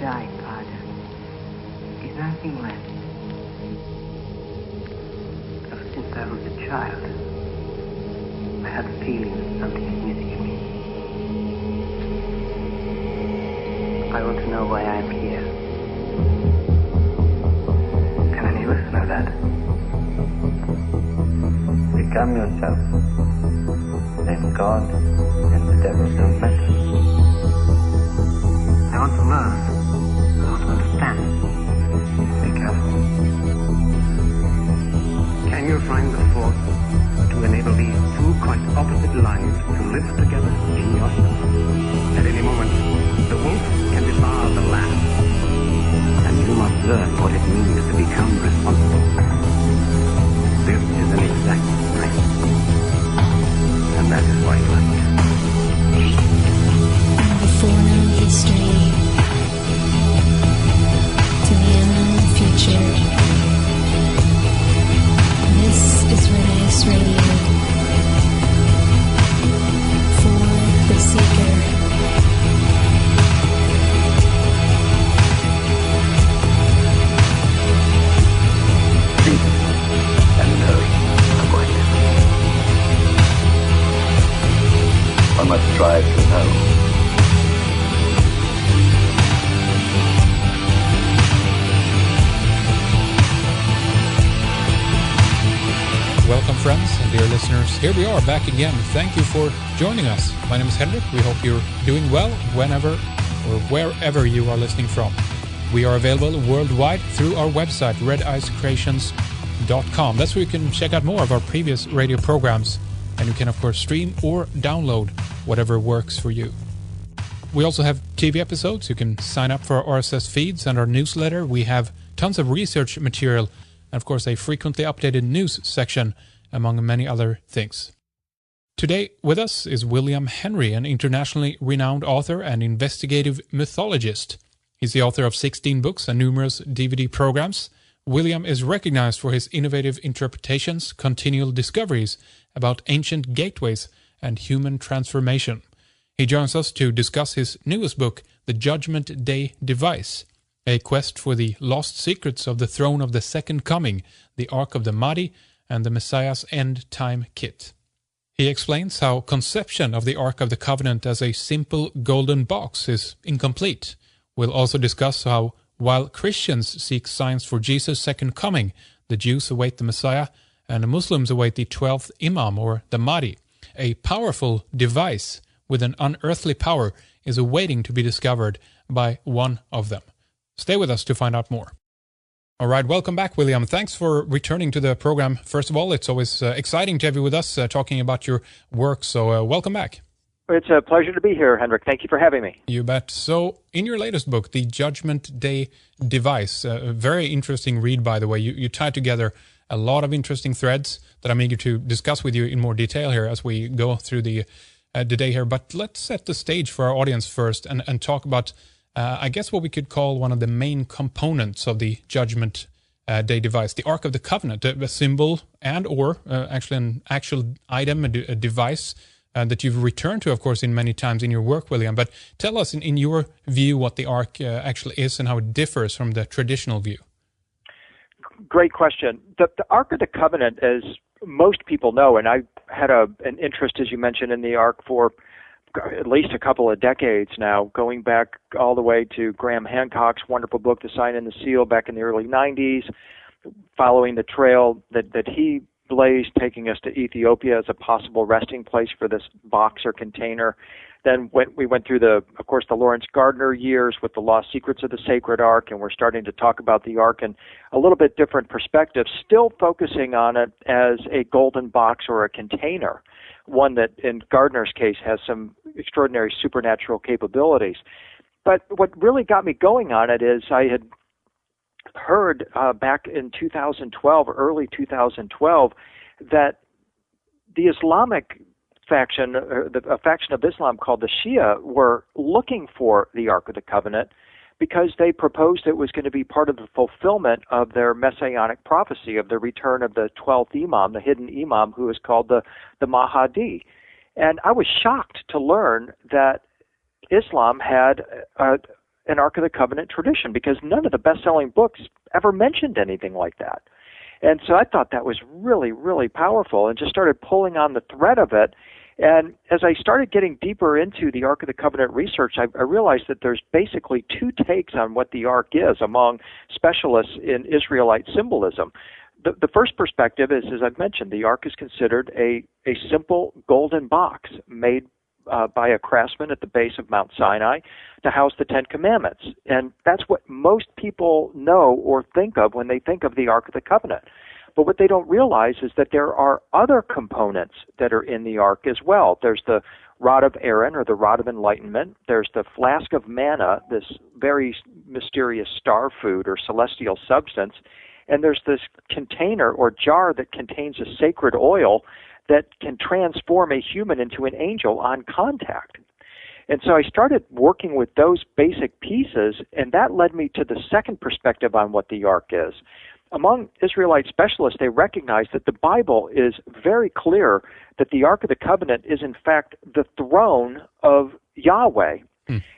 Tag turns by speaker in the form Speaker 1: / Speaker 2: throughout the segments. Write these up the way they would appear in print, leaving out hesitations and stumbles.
Speaker 1: dying, Father, is nothing less. Ever since I was a child, I had a feeling that something is missing in me. I want to know why I am here. Can any of us know that?
Speaker 2: Become yourself. Then God and the devil don't matter.
Speaker 1: I want to learn. I want to understand. Be careful. Can you find the force to enable these two quite opposite lives to live together in yourself? At any moment, the wolf can devour the lamb. And you must learn what it means to become responsible. This is an exact science. And that is why you are here.
Speaker 3: Before known history to the unknown future. This is Renaissance Radio for the Seeker.
Speaker 2: And know what. I must strive to know.
Speaker 4: Welcome, friends and dear listeners. Here we are back again. Thank you for joining us. My name is Henrik. We hope you're doing well whenever or wherever you are listening from. We are available worldwide through our website, redicecreations.com. That's where you can check out more of our previous radio programs, and you can, of course, stream or download whatever works for you. We also have TV episodes. You can sign up for our RSS feeds and our newsletter. We have tons of research material and, of course, a frequently updated news section, among many other things. Today with us is William Henry, an internationally renowned author and investigative mythologist. He's the author of 16 books and numerous DVD programs. William is recognized for his innovative interpretations, continual discoveries about ancient gateways, and human transformation. He joins us to discuss his newest book, The Judgment Day Device, a quest for the lost secrets of the throne of the Second Coming, the Ark of the Mahdi, and the Messiah's End Time Kit. He explains how conception of the Ark of the Covenant as a simple golden box is incomplete. We'll also discuss how, while Christians seek signs for Jesus' second coming, the Jews await the Messiah, and the Muslims await the 12th Imam, or the Mahdi. A powerful device with an unearthly power is awaiting to be discovered by one of them. Stay with us to find out more. All right, welcome back, William. Thanks for returning to the program. First of all, it's always exciting to have you with us talking about your work, so welcome back.
Speaker 5: It's a pleasure to be here, Henrik. Thank you for having me.
Speaker 4: You bet. So, in your latest book, The Judgment Day Device, a very interesting read, by the way. You tied together a lot of interesting threads that I'm eager to discuss with you in more detail here as we go through the day here. But let's set the stage for our audience first and talk about, I guess, what we could call one of the main components of the Judgment Day Device, the Ark of the Covenant, a symbol and or actually an actual item, a device that you've returned to, of course, in many times in your work, William. But tell us, in your view, what the Ark actually is and how it differs from the traditional view.
Speaker 5: Great question. The Ark of the Covenant, as most people know, and I had an interest, as you mentioned, in the Ark for at least a couple of decades now, going back all the way to Graham Hancock's wonderful book, The Sign and the Seal, back in the early 90s, following the trail that he blazed, taking us to Ethiopia as a possible resting place for this box or container. Then we went through the Lawrence Gardner years with the Lost Secrets of the Sacred Ark, and we're starting to talk about the Ark in a little bit different perspective, still focusing on it as a golden box or a container, one that in Gardner's case has some extraordinary supernatural capabilities. But what really got me going on it is I had heard back in 2012, early 2012, that the Islamic faction, a faction of Islam called the Shia, were looking for the Ark of the Covenant because they proposed it was going to be part of the fulfillment of their messianic prophecy of the return of the 12th Imam, the hidden Imam, who is called the Mahdi. And I was shocked to learn that Islam had an Ark of the Covenant tradition, because none of the best-selling books ever mentioned anything like that. And so I thought that was really, really powerful, and just started pulling on the thread of it. And as I started getting deeper into the Ark of the Covenant research, I realized that there's basically two takes on what the Ark is among specialists in Israelite symbolism. The first perspective is, as I've mentioned, the Ark is considered a simple golden box made by a craftsman at the base of Mount Sinai to house the Ten Commandments. And that's what most people know or think of when they think of the Ark of the Covenant. But what they don't realize is that there are other components that are in the Ark as well. There's the rod of Aaron, or the rod of enlightenment. There's the flask of manna, this very mysterious star food or celestial substance. And there's this container or jar that contains a sacred oil that can transform a human into an angel on contact. And so I started working with those basic pieces, and that led me to the second perspective on what the Ark is. Among Israelite specialists, they recognize that the Bible is very clear that the Ark of the Covenant is in fact the throne of Yahweh.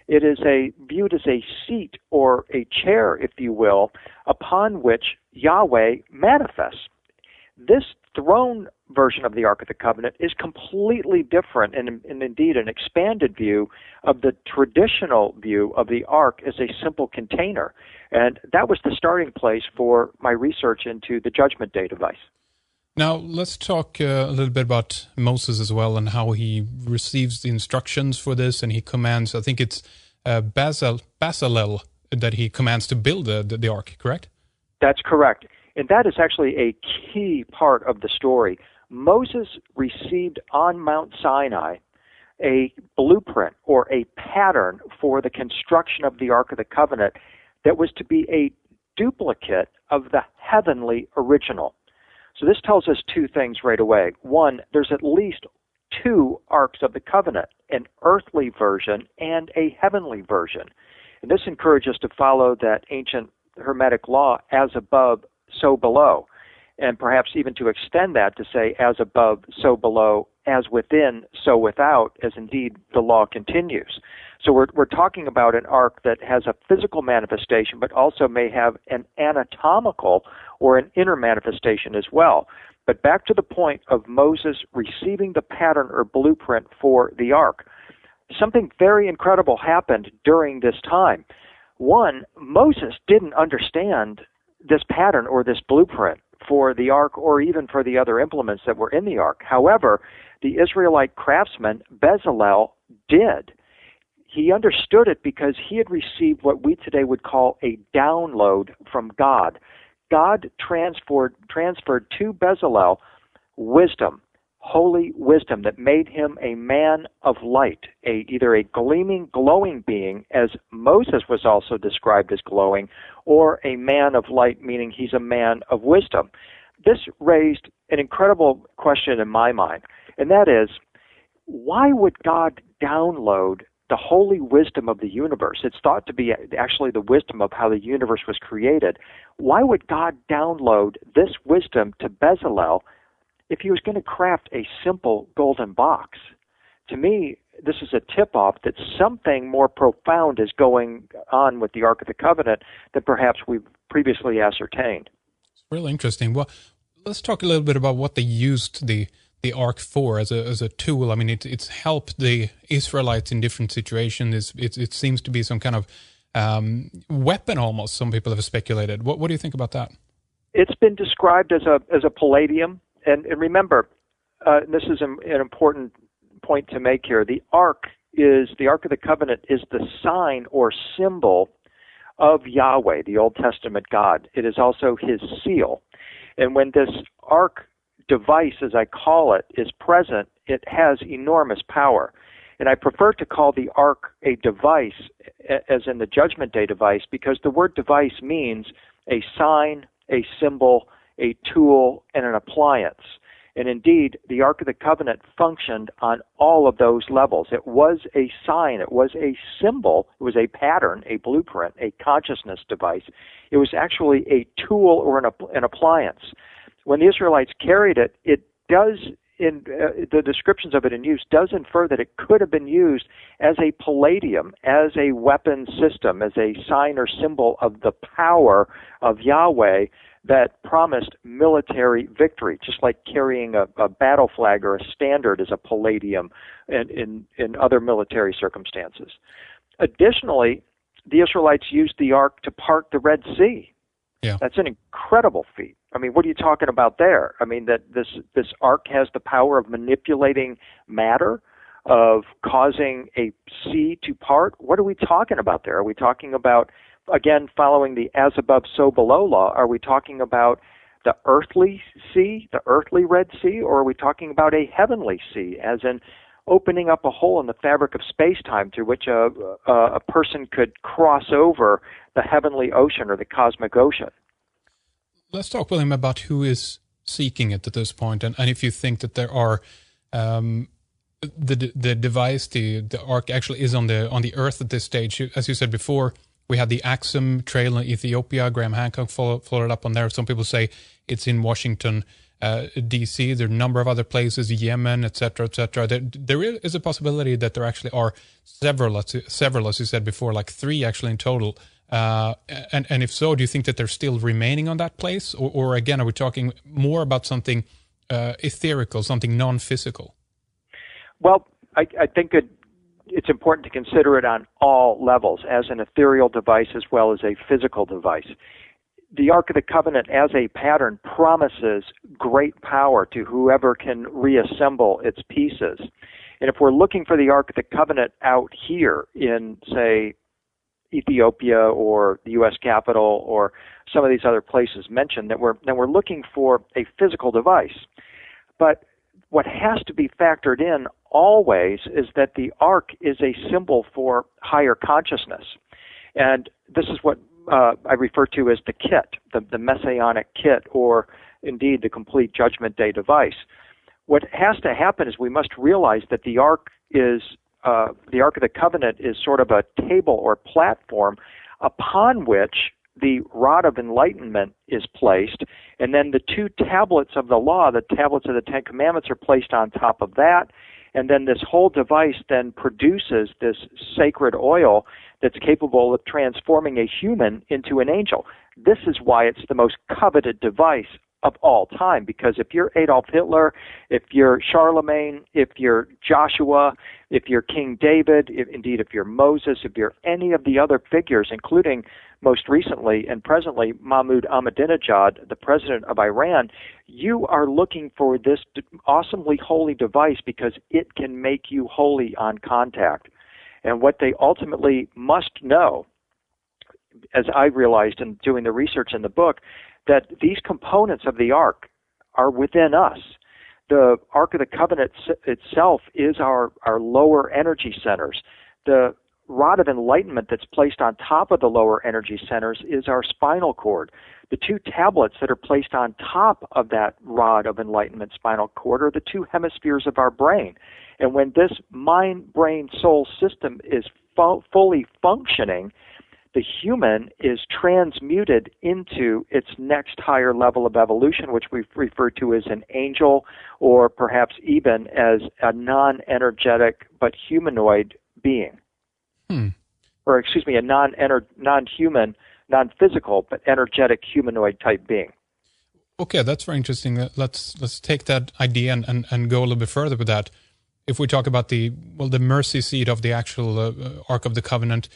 Speaker 5: It is viewed as a seat or a chair, if you will, upon which Yahweh manifests. This throne version of the Ark of the Covenant is completely different and indeed an expanded view of the traditional view of the Ark as a simple container. And that was the starting place for my research into the Judgment Day device.
Speaker 4: Now, let's talk a little bit about Moses as well and how he receives the instructions for this, and he commands, I think it's Bezalel that he commands to build the Ark, correct?
Speaker 5: That's correct. And that is actually a key part of the story. Moses received on Mount Sinai a blueprint or a pattern for the construction of the Ark of the Covenant that was to be a duplicate of the heavenly original. So this tells us two things right away. One, there's at least two Arks of the Covenant, an earthly version and a heavenly version. And this encourages us to follow that ancient Hermetic law, as above, so below, and perhaps even to extend that to say, as above, so below, as within, so without, as indeed the law continues. So we're talking about an ark that has a physical manifestation, but also may have an anatomical or an inner manifestation as well. But back to the point of Moses receiving the pattern or blueprint for the ark, something very incredible happened during this time. One, Moses didn't understand this pattern or this blueprint for the ark or even for the other implements that were in the ark. However, the Israelite craftsman Bezalel did. He understood it because he had received what we today would call a download from God. God transferred to Bezalel wisdom, holy wisdom that made him a man of light, either a gleaming, glowing being, as Moses was also described as glowing, or a man of light, meaning he's a man of wisdom. This raised an incredible question in my mind, and that is, why would God download the holy wisdom of the universe? It's thought to be actually the wisdom of how the universe was created. Why would God download this wisdom to Bezalel if he was going to craft a simple golden box? To me, this is a tip-off that something more profound is going on with the Ark of the Covenant than perhaps we've previously ascertained.
Speaker 4: It's really interesting. Well, let's talk a little bit about what they used the Ark for as a tool. I mean, it's helped the Israelites in different situations. It seems to be some kind of weapon almost, some people have speculated. What do you think about that?
Speaker 5: It's been described as a palladium. And remember, this is an important point to make here. The Ark of the Covenant is the sign or symbol of Yahweh, the Old Testament God. It is also his seal. And when this Ark device, as I call it, is present, it has enormous power. And I prefer to call the Ark a device, as in the Judgment Day device, because the word device means a sign, a symbol, a tool, and an appliance. And indeed, the Ark of the Covenant functioned on all of those levels. It was a sign, it was a symbol, it was a pattern, a blueprint, a consciousness device. It was actually a tool or an appliance. When the Israelites carried it, it does in the descriptions of it in use does infer that it could have been used as a palladium, as a weapon system, as a sign or symbol of the power of Yahweh that promised military victory, just like carrying a battle flag or a standard as a palladium in other military circumstances. Additionally, the Israelites used the ark to part the Red Sea.
Speaker 4: Yeah.
Speaker 5: That's an incredible feat. I mean, what are you talking about there? I mean, that this ark has the power of manipulating matter, of causing a sea to part. What are we talking about there? Are we talking about, again, following the as above, so below law? Are we talking about the earthly sea, the earthly Red Sea, or are we talking about a heavenly sea, as in opening up a hole in the fabric of space-time through which a person could cross over the heavenly ocean or the cosmic ocean?
Speaker 4: Let's talk, William, about who is seeking it at this point, and if you think that there are the device, the ark actually is on the earth at this stage. As you said before, we had the Axum Trail in Ethiopia. Graham Hancock followed up on there. Some people say it's in Washington, D.C. There are a number of other places, Yemen, etc., etc. There is a possibility that there actually are several, as you said before, like 3 actually in total. And if so, do you think that they're still remaining on that place? Or again, are we talking more about something etherical, something non-physical?
Speaker 5: Well, I think it's important to consider it on all levels, as an ethereal device as well as a physical device. The Ark of the Covenant as a pattern promises great power to whoever can reassemble its pieces. And if we're looking for the Ark of the Covenant out here in, say, Ethiopia or the U.S. Capitol or some of these other places mentioned, then we're looking for a physical device. But what has to be factored in always is that the Ark is a symbol for higher consciousness. And this is what I refer to as the kit, the messianic kit, or indeed the complete Judgment Day device. What has to happen is we must realize that the Ark of the Covenant is sort of a table or platform upon which the rod of enlightenment is placed, and then the 2 tablets of the law, the tablets of the 10 Commandments, are placed on top of that, and then this whole device then produces this sacred oil that's capable of transforming a human into an angel. This is why it's the most coveted device of all time, because if you're Adolf Hitler, if you're Charlemagne, if you're Joshua, if you're King David, if you're Moses, if you're any of the other figures, including most recently and presently Mahmoud Ahmadinejad, the president of Iran, you are looking for this awesomely holy device because it can make you holy on contact. And what they ultimately must know, as I realized in doing the research in the book, that these components of the Ark are within us. The Ark of the Covenant itself is our lower energy centers. The rod of enlightenment that's placed on top of the lower energy centers is our spinal cord. The 2 tablets that are placed on top of that rod of enlightenment spinal cord are the 2 hemispheres of our brain. And when this mind-brain-soul system is fully functioning, the human is transmuted into its next higher level of evolution, which we refer to as an angel, or perhaps even as a non-energetic but humanoid being. Or, excuse me, a non-human, non-physical, but energetic humanoid type being.
Speaker 4: Okay, that's very interesting. Let's take that idea and go a little bit further with that. If we talk about the mercy seat of the actual Ark of the Covenant,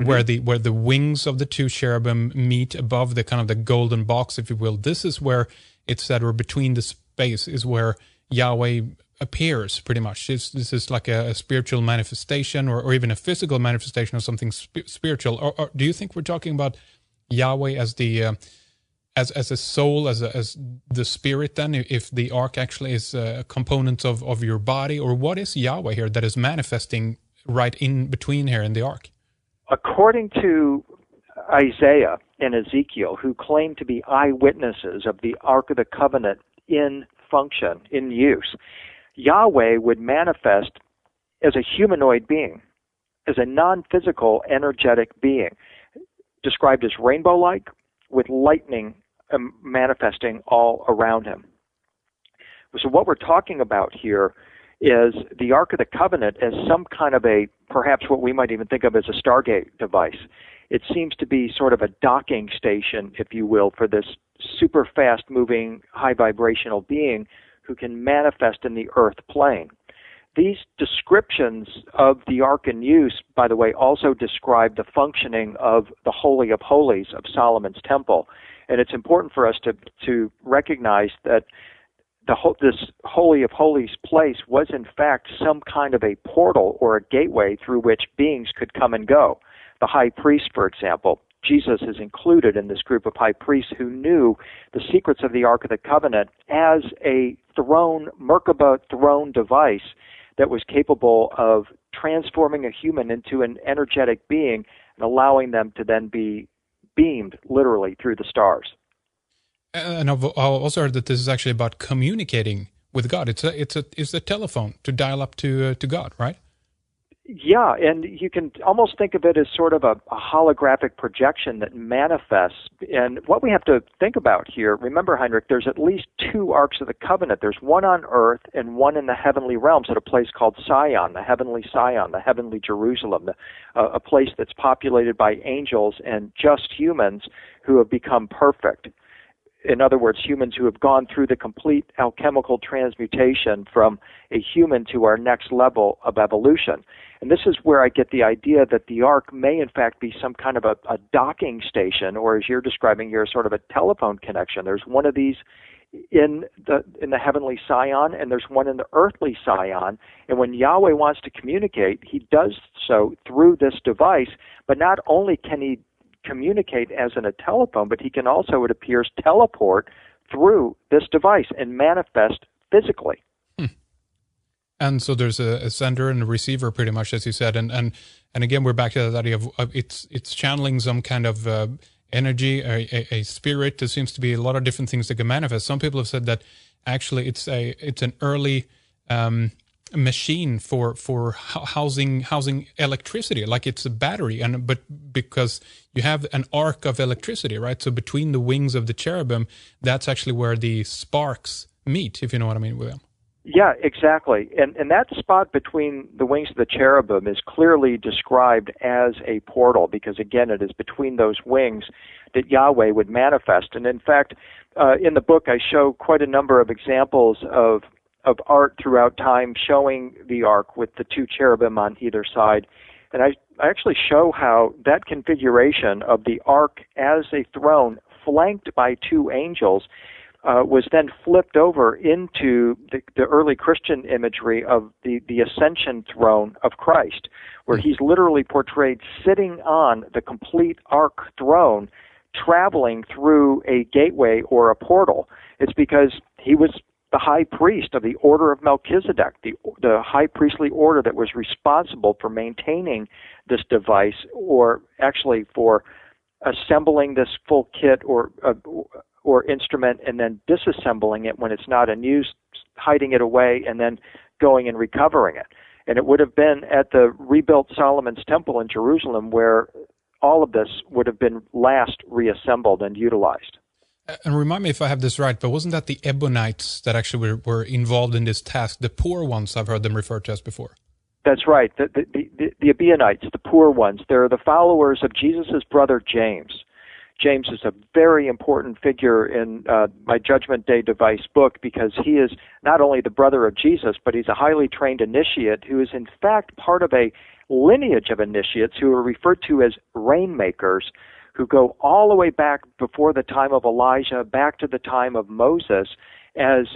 Speaker 4: where the wings of the 2 cherubim meet above the kind of the golden box, if you will, this is where it's said, or between the space is where Yahweh appears, pretty much. This is like a spiritual manifestation, or even a physical manifestation of something spiritual. Or do you think we're talking about Yahweh as the as a soul, as the spirit? Then, if the Ark actually is a component of your body, or what is Yahweh here that is manifesting right in between here in the Ark?
Speaker 5: According to Isaiah and Ezekiel, who claim to be eyewitnesses of the Ark of the Covenant in function, in use, Yahweh would manifest as a humanoid being, as a non-physical, energetic being, described as rainbow-like, with lightning manifesting all around him. So what we're talking about here is the Ark of the Covenant as some kind of perhaps what we might even think of as a Stargate device. It seems to be sort of a docking station, if you will, for this super fast-moving, high-vibrational being who can manifest in the earth plane. These descriptions of the Ark in use, by the way, also describe the functioning of the Holy of Holies of Solomon's Temple. And it's important for us to recognize that this Holy of Holies place was in fact some kind of a portal or a gateway through which beings could come and go. The high priest, for example, Jesus is included in this group of high priests who knew the secrets of the Ark of the Covenant as a Merkaba throne device that was capable of transforming a human into an energetic being and allowing them to then be beamed literally through the stars.
Speaker 4: And I've also heard that this is actually about communicating with God. It's a telephone to dial up to God, right?
Speaker 5: Yeah, and you can almost think of it as sort of a holographic projection that manifests. And what we have to think about here, remember, Heinrich, there's at least two Arks of the Covenant. There's one on earth and one in the heavenly realms at a place called Sion, the heavenly Jerusalem, a place that's populated by angels and just humans who have become perfect. In other words, humans who have gone through the complete alchemical transmutation from a human to our next level of evolution. And this is where I get the idea that the Ark may in fact be some kind of a docking station, or as you're describing here, sort of a telephone connection. There's one of these in the heavenly Sion, and there's one in the earthly Sion. And when Yahweh wants to communicate, he does so through this device, but not only can he communicate as in a telephone, but he can also, it appears, teleport through this device and manifest physically.
Speaker 4: And so there's a sender and a receiver, pretty much, as you said. And again, we're back to that idea of it's channeling some kind of energy, a spirit. There seems to be a lot of different things that can manifest. Some people have said that actually it's an early machine for housing electricity, like it's a battery, but because you have an arc of electricity, right? So between the wings of the cherubim, that's actually where the sparks meet, if you know what I mean, William.
Speaker 5: Yeah, exactly. And that spot between the wings of the cherubim is clearly described as a portal because, again, it is between those wings that Yahweh would manifest. And in fact, in the book, I show quite a number of examples of art throughout time showing the Ark with the two cherubim on either side. And I actually show how that configuration of the Ark as a throne flanked by two angels was then flipped over into the early Christian imagery of the ascension throne of Christ, where he's literally portrayed sitting on the complete Ark throne, traveling through a gateway or a portal. It's because he was the high priest of the order of Melchizedek, the high priestly order that was responsible for maintaining this device, or actually for assembling this full kit or instrument and then disassembling it when it's not in use, hiding it away, and then going and recovering it. And it would have been at the rebuilt Solomon's Temple in Jerusalem where all of this would have been last reassembled and utilized.
Speaker 4: And remind me if I have this right, but wasn't that the Ebionites that actually were involved in this task, the poor ones? I've heard them referred to as before. That's
Speaker 5: right. The Ebionites, the poor ones, they're the followers of Jesus' brother James. James is a very important figure in my Judgment Day device book because he is not only the brother of Jesus, but he's a highly trained initiate who is in fact part of a lineage of initiates who are referred to as rainmakers, who go all the way back before the time of Elijah, back to the time of Moses, as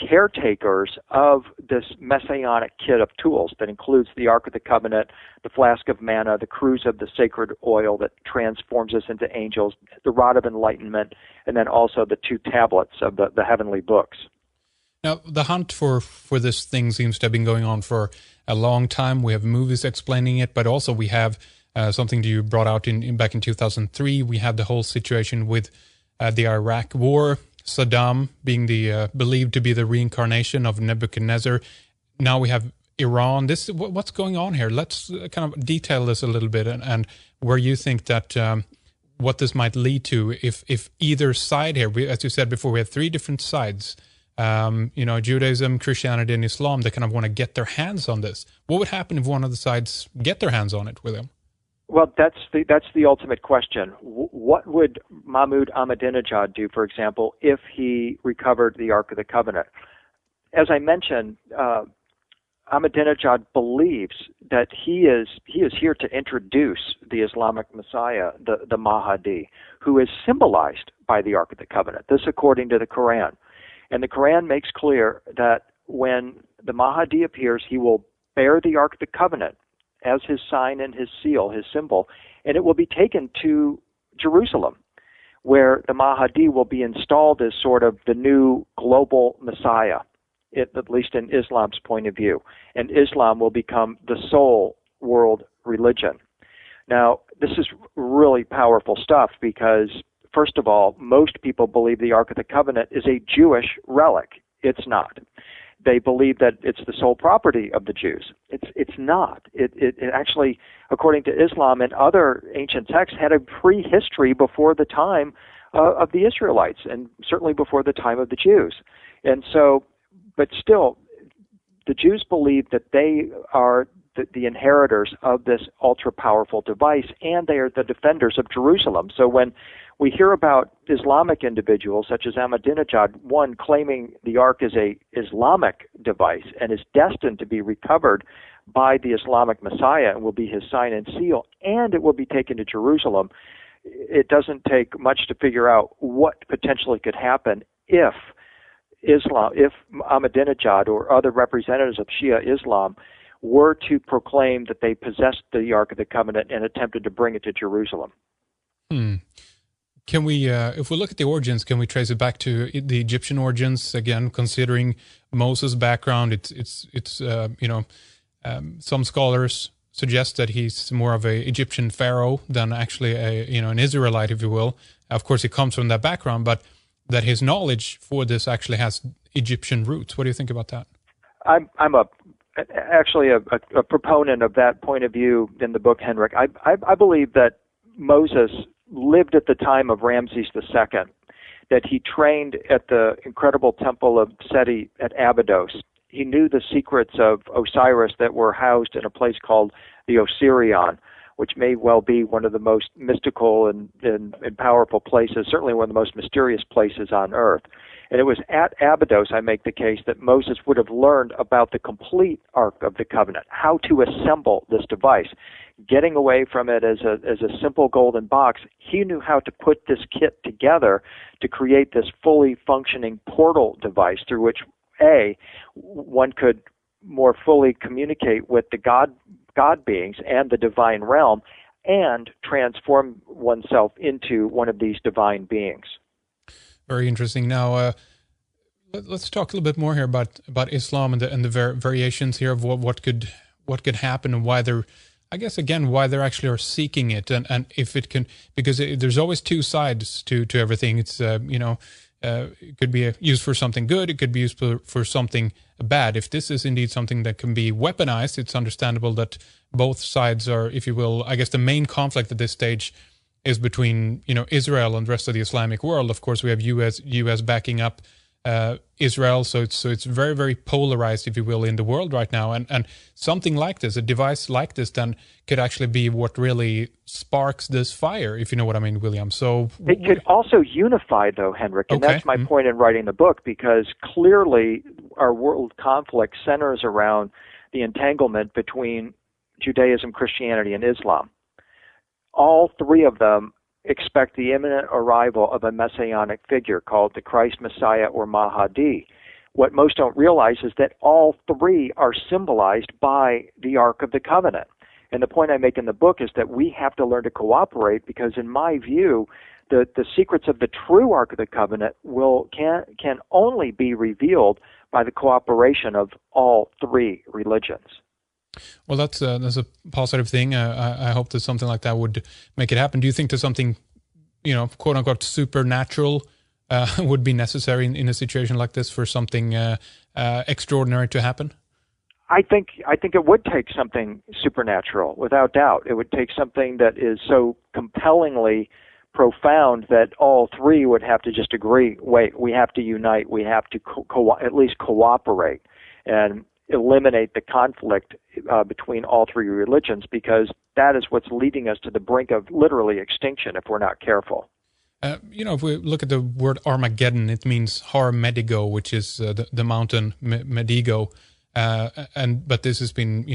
Speaker 5: caretakers of this messianic kit of tools that includes the Ark of the Covenant, the flask of manna, the cruse of the sacred oil that transforms us into angels, the rod of enlightenment, and then also the two tablets of the heavenly books.
Speaker 4: Now, the hunt for this thing seems to have been going on for a long time. We have movies explaining it, but also we have something that you brought out back in 2003. We had the whole situation with the Iraq War, Saddam being believed to be the reincarnation of Nebuchadnezzar. Now we have Iran. What's going on here? Let's kind of detail this a little bit and where you think that what this might lead to if either side here, as you said before, we have three different sides Judaism, Christianity, and Islam, they kind of want to get their hands on this. What would happen if one of the sides get their hands on it, William?
Speaker 5: Well, that's the ultimate question. What would Mahmud Ahmadinejad do, for example, if he recovered the Ark of the Covenant? As I mentioned, Ahmadinejad believes that he is here to introduce the Islamic Messiah, the Mahdi, who is symbolized by the Ark of the Covenant. This according to the Quran. And the Quran makes clear that when the Mahdi appears, he will bear the Ark of the Covenant as his sign and his seal, his symbol, and it will be taken to Jerusalem, where the Mahdi will be installed as sort of the new global Messiah, at least in Islam's point of view. And Islam will become the sole world religion. Now, this is really powerful stuff because, first of all, most people believe the Ark of the Covenant is a Jewish relic. It's not. They believe that it's the sole property of the Jews. It's not. It actually, according to Islam and other ancient texts, had a prehistory before the time of the Israelites, and certainly before the time of the Jews. And so, but still, the Jews believe that they are the inheritors of this ultra-powerful device, and they are the defenders of Jerusalem. So when we hear about Islamic individuals such as Ahmadinejad, one claiming the Ark is a Islamic device and is destined to be recovered by the Islamic Messiah and will be his sign and seal, and it will be taken to Jerusalem, it doesn't take much to figure out what potentially could happen if Ahmadinejad or other representatives of Shia Islam were to proclaim that they possessed the Ark of the Covenant and attempted to bring it to Jerusalem.
Speaker 4: Can we, if we look at the origins, can we trace it back to the Egyptian origins? Again, considering Moses' background, some scholars suggest that he's more of an Egyptian pharaoh than actually an Israelite, if you will. Of course, he comes from that background, but that his knowledge for this actually has Egyptian roots. What do you think about that?
Speaker 5: I'm actually a proponent of that point of view in the book, Henrik. I believe that Moses lived at the time of Ramses II, that he trained at the incredible temple of Seti at Abydos. He knew the secrets of Osiris that were housed in a place called the Osirion, which may well be one of the most mystical and powerful places, certainly one of the most mysterious places on earth. And it was at Abydos, I make the case, that Moses would have learned about the complete Ark of the Covenant, how to assemble this device. Getting away from it as a simple golden box, he knew how to put this kit together to create this fully functioning portal device through which, one could more fully communicate with the God beings and the divine realm, and transform oneself into one of these divine beings.
Speaker 4: Very interesting. Now, let's talk a little bit more here about Islam and the variations here of what could happen and why they're, I guess, again, why they actually are seeking it, and if it can, because there's always two sides to everything. It's it could be used for something good, it could be used for something bad. If this is indeed something that can be weaponized, it's understandable that both sides are, if you will, I guess the main conflict at this stage is between Israel and the rest of the Islamic world. Of course, we have U.S. backing up Israel, so it's very, very polarized, if you will, in the world right now. And something like this, a device like this, then could actually be what really sparks this fire, if you know what I mean, William. So
Speaker 5: it could also unify, though, Henrik, and that's my point in writing the book, because clearly our world conflict centers around the entanglement between Judaism, Christianity, and Islam. All three of them expect the imminent arrival of a messianic figure called the Christ Messiah or Mahdi. What most don't realize is that all three are symbolized by the Ark of the Covenant. And the point I make in the book is that we have to learn to cooperate, because in my view, the secrets of the true Ark of the Covenant can only be revealed by the cooperation of all three religions.
Speaker 4: Well, that's a positive thing. I hope that something like that would make it happen. Do you think that something, quote unquote, supernatural would be necessary in a situation like this for something extraordinary to happen?
Speaker 5: I think it would take something supernatural, without doubt. It would take something that is so compellingly profound that all three would have to just agree, wait, we have to unite, we have to at least cooperate and eliminate the conflict between all three religions, because that is what's leading us to the brink of literally extinction if we're not careful.
Speaker 4: If we look at the word Armageddon, it means Har Medigo, which is the mountain Medigo, but this has been,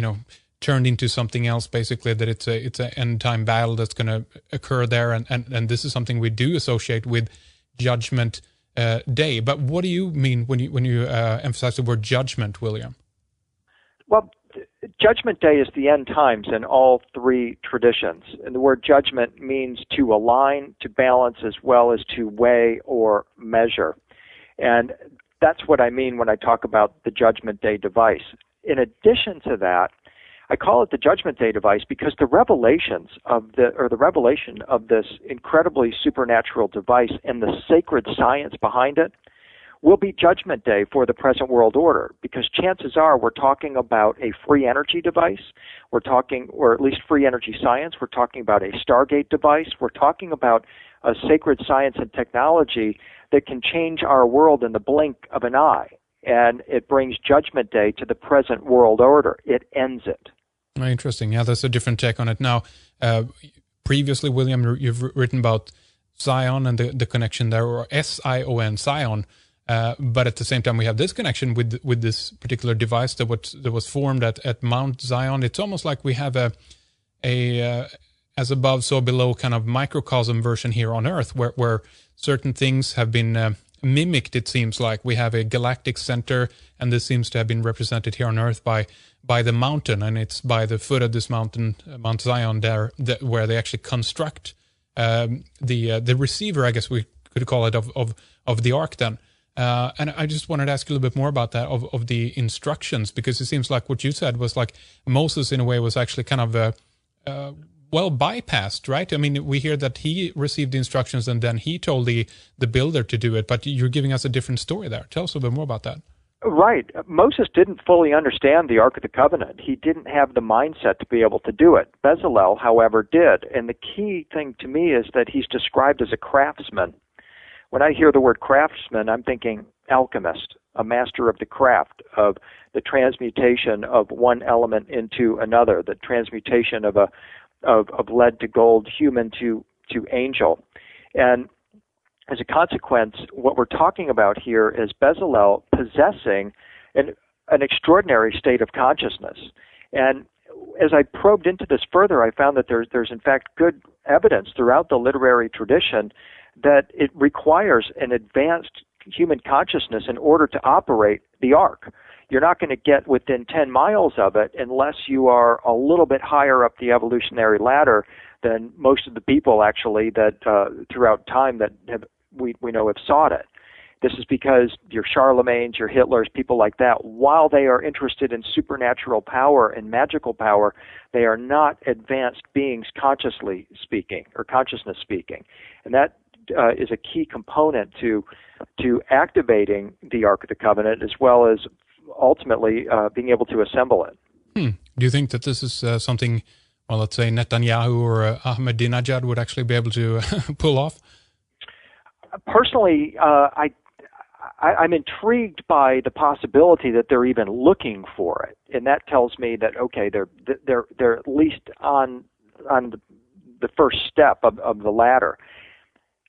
Speaker 4: turned into something else, basically, that it's an end time battle that's going to occur there, and this is something we do associate with Judgment Day. But what do you mean when you emphasize the word judgment, William?
Speaker 5: Well, Judgment Day is the end times in all three traditions. And the word judgment means to align, to balance, as well as to weigh or measure. And that's what I mean when I talk about the Judgment Day device. In addition to that, I call it the Judgment Day device because the revelation of this incredibly supernatural device and the sacred science behind it will be Judgment Day for the present world order, because chances are we're talking about a free energy device, or at least free energy science, we're talking about a Stargate device, we're talking about a sacred science and technology that can change our world in the blink of an eye, and it brings Judgment Day to the present world order. It ends it.
Speaker 4: Interesting. Yeah, that's a different take on it. Now, previously, William, you've written about Zion and the connection there, or S-I-O-N, Zion. But at the same time, we have this connection with this particular device that was formed at Mount Zion. It's almost like we have a as above, so below kind of microcosm version here on Earth, where certain things have been mimicked. It seems like we have a galactic center, and this seems to have been represented here on Earth by the mountain, and it's by the foot of this mountain, Mount Zion, there where they actually construct the receiver, I guess we could call it, of the Ark then. And I just wanted to ask you a little bit more about that, of the instructions, because it seems like what you said was like Moses, in a way, was actually kind of bypassed, right? I mean, we hear that he received the instructions and then he told the builder to do it, but you're giving us a different story there. Tell us a little bit more about that.
Speaker 5: Right. Moses didn't fully understand the Ark of the Covenant. He didn't have the mindset to be able to do it. Bezalel, however, did. And the key thing to me is that he's described as a craftsman. When I hear the word craftsman, I'm thinking alchemist, a master of the craft, of the transmutation of one element into another, the transmutation of lead to gold, human to angel. And as a consequence, what we're talking about here is Bezalel possessing an extraordinary state of consciousness. And as I probed into this further, I found that there's in fact good evidence throughout the literary tradition that it requires an advanced human consciousness in order to operate the Ark. You're not going to get within 10 miles of it unless you are a little bit higher up the evolutionary ladder than most of the people actually that throughout time that we know have sought it. This is because your Charlemagnes, your Hitlers, people like that, while they are interested in supernatural power and magical power, they are not advanced beings consciously speaking or consciousness speaking. And that is a key component to activating the Ark of the Covenant, as well as ultimately being able to assemble it.
Speaker 4: Do you think that this is something, well, let's say Netanyahu or Ahmadinejad would actually be able to pull off?
Speaker 5: Personally, I'm intrigued by the possibility that they're even looking for it, and that tells me that okay, they're at least on the first step of the ladder.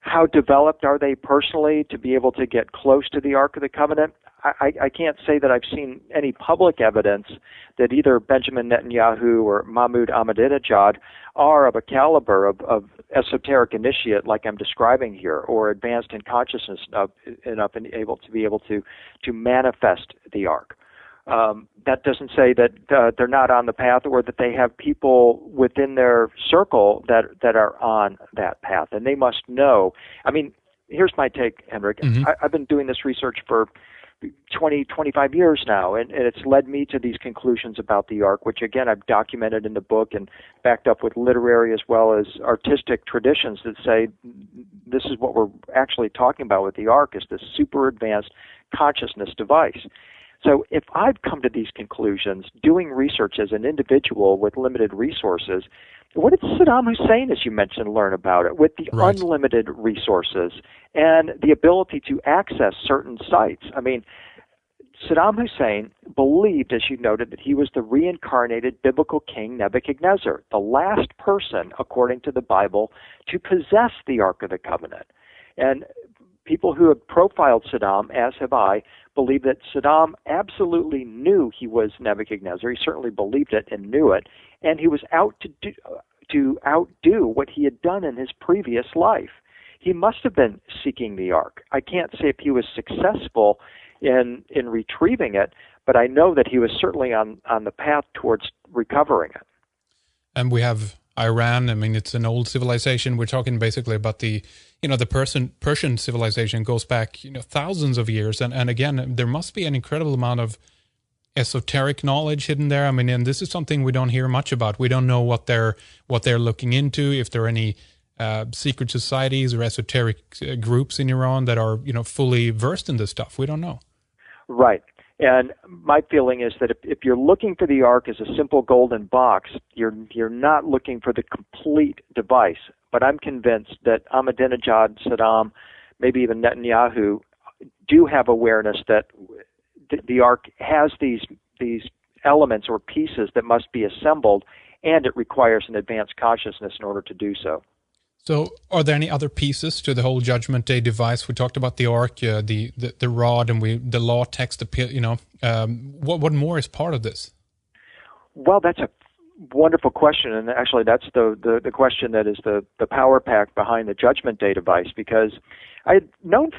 Speaker 5: How developed are they personally to be able to get close to the Ark of the Covenant? I can't say that I've seen any public evidence that either Benjamin Netanyahu or Mahmoud Ahmadinejad are of a caliber of esoteric initiate like I'm describing here, or advanced in consciousness enough and able to manifest the Ark. That doesn't say that they're not on the path, or that they have people within their circle that are on that path, and they must know. I mean, here's my take, Henrik.
Speaker 4: Mm-hmm.
Speaker 5: I've been doing this research for 25 years now, and it's led me to these conclusions about the Ark, which again I've documented in the book and backed up with literary as well as artistic traditions that say this is what we're actually talking about with the Ark, is this super advanced consciousness device. So if I've come to these conclusions doing research as an individual with limited resources, what did Saddam Hussein, as you mentioned, learn about it with the
Speaker 4: Right.
Speaker 5: unlimited resources and the ability to access certain sites? I mean, Saddam Hussein believed, as you noted, that he was the reincarnated biblical king Nebuchadnezzar, the last person, according to the Bible, to possess the Ark of the Covenant. And people who have profiled Saddam, as have I, believe that Saddam absolutely knew he was Nebuchadnezzar. He certainly believed it and knew it, and he was out to outdo what he had done in his previous life. He must have been seeking the Ark. I can't say if he was successful in retrieving it, but I know that he was certainly on the path towards recovering it.
Speaker 4: And we have Iran. I mean, it's an old civilization. We're talking basically about the Persian civilization goes back, thousands of years. And again, there must be an incredible amount of esoteric knowledge hidden there. I mean, and this is something we don't hear much about. We don't know what they're looking into, if there are any secret societies or esoteric groups in Iran that are, fully versed in this stuff. We don't know.
Speaker 5: Right. And my feeling is that if you're looking for the Ark as a simple golden box, you're not looking for the complete device. But I'm convinced that Ahmadinejad, Saddam, maybe even Netanyahu, do have awareness that the Ark has these elements or pieces that must be assembled, and it requires an advanced consciousness in order to do so.
Speaker 4: So, are there any other pieces to the whole Judgment Day device? We talked about the Ark, the rod, and the law text. What more is part of this?
Speaker 5: Well, that's a wonderful question, and actually, that's the question that is the power pack behind the Judgment Day device. Because I had known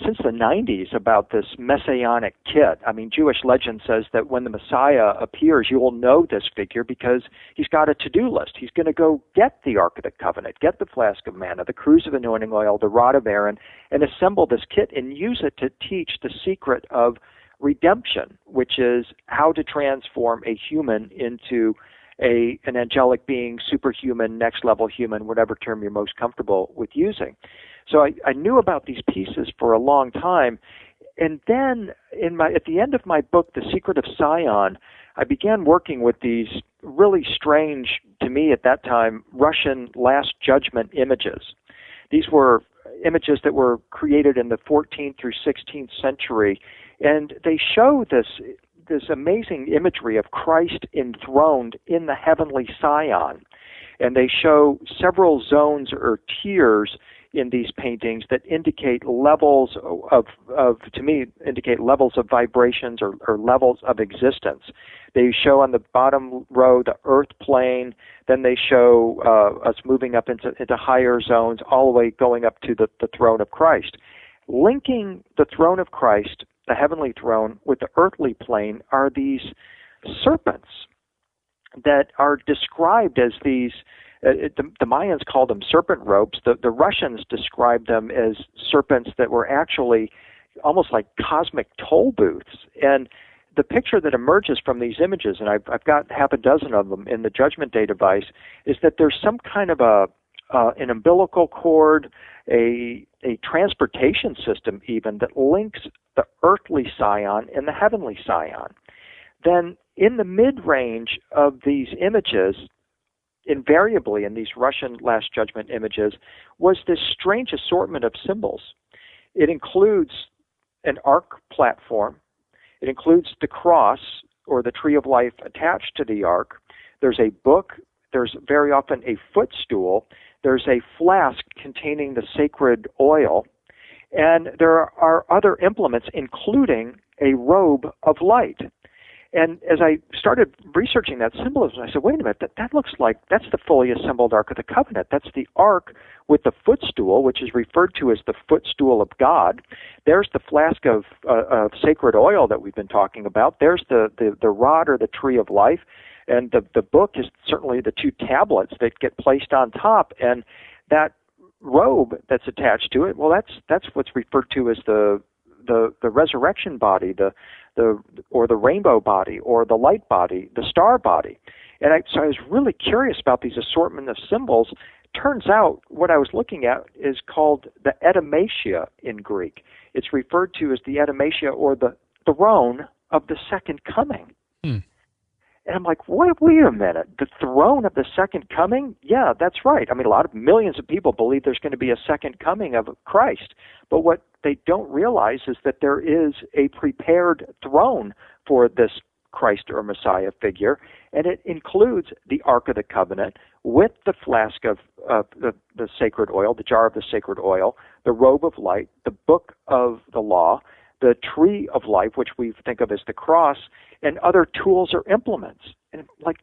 Speaker 5: since the 90s about this messianic kit. I mean, Jewish legend says that when the Messiah appears, you will know this figure because he's got a to-do list. He's going to go get the Ark of the Covenant, get the flask of manna, the cruse of anointing oil, the rod of Aaron, and assemble this kit and use it to teach the secret of redemption, which is how to transform a human into an angelic being, superhuman, next level human, whatever term you're most comfortable with using. So I knew about these pieces for a long time, and then at the end of my book, The Secret of Sion, I began working with these really strange, to me at that time, Russian Last Judgment images. These were images that were created in the 14th through 16th century, and they show this amazing imagery of Christ enthroned in the heavenly Sion. And they show several zones or tiers in these paintings that indicate levels of vibrations or levels of existence. They show on the bottom row the earth plane, then they show us moving up into higher zones, all the way going up to the throne of Christ. Linking the throne of Christ, the heavenly throne, with the earthly plane are these serpents that are described as these, the Mayans called them serpent ropes. The Russians described them as serpents that were actually almost like cosmic toll booths. And the picture that emerges from these images, and I've got half a dozen of them in the Judgment Day device, is that there's some kind of an umbilical cord, a transportation system even, that links the earthly Sion and the heavenly Sion. Then in the mid-range of these images, invariably in these Russian Last Judgment images, was this strange assortment of symbols. It includes an ark platform. It includes the cross or the tree of life attached to the ark. There's a book. There's very often a footstool. There's a flask containing the sacred oil. And there are other implements, including a robe of light. And as I started researching that symbolism, I said, wait a minute, that looks like that's the fully assembled Ark of the Covenant. That's the Ark with the footstool, which is referred to as the footstool of God. There's the flask of sacred oil that we've been talking about. There's the rod or the tree of life. And the book is certainly the two tablets that get placed on top. And that robe that's attached to it, well, that's what's referred to as the resurrection body, or the rainbow body, or the light body, the star body. And so I was really curious about these assortment of symbols. Turns out what I was looking at is called the etymachia in Greek. It's referred to as the etymachia, or the throne of the second coming. And I'm like, wait a minute, the throne of the second coming? Yeah, that's right. I mean, millions of people believe there's going to be a second coming of Christ. But what they don't realize is that there is a prepared throne for this Christ or Messiah figure, and it includes the Ark of the Covenant with the flask of the sacred oil, the jar of the sacred oil, the robe of light, the book of the law, the tree of life, which we think of as the cross, and other tools or implements. And like,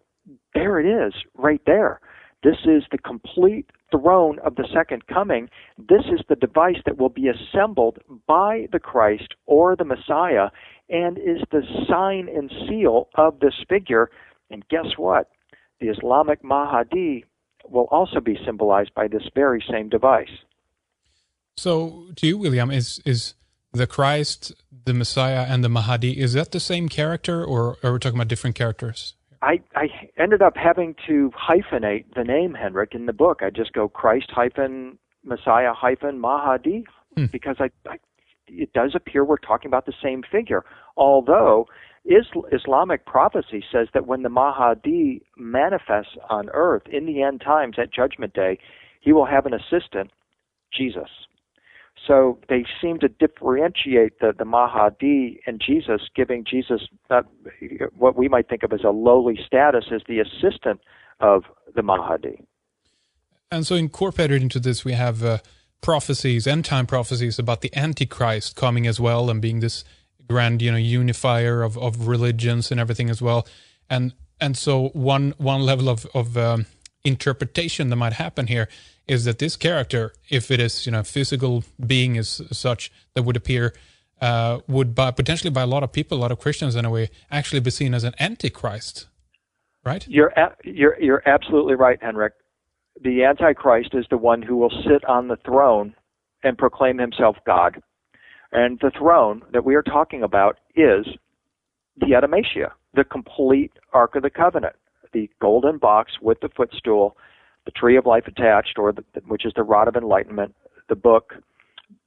Speaker 5: there it is, right there. This is the complete throne of the second coming. This is the device that will be assembled by the Christ or the Messiah and is the sign and seal of this figure. And guess what? The Islamic Mahdi will also be symbolized by this very same device.
Speaker 4: So, to you, William, is the Christ, the Messiah, and the Mahdi, is that the same character, or are we talking about different characters?
Speaker 5: I ended up having to hyphenate the name, Henrik, in the book. I just go Christ Messiah Mahdi, because it does appear we're talking about the same figure. Although Islamic prophecy says that when the Mahdi manifests on earth in the end times at Judgment Day, he will have an assistant, Jesus. So they seem to differentiate the Mahdi and Jesus, giving Jesus what we might think of as a lowly status as the assistant of the Mahdi.
Speaker 4: And so incorporated into this, we have prophecies, end-time prophecies about the Antichrist coming as well and being this grand, unifier of religions and everything as well. And so one level of interpretation that might happen here is that this character, if it is physical being as such that would appear, would potentially by a lot of people, a lot of Christians in a way, actually be seen as an antichrist, right?
Speaker 5: You're absolutely right, Henrik. The Antichrist is the one who will sit on the throne and proclaim himself God. And the throne that we are talking about is the Adamastia, the complete Ark of the Covenant, the golden box with the footstool, the tree of life attached, which is the rod of enlightenment, the book,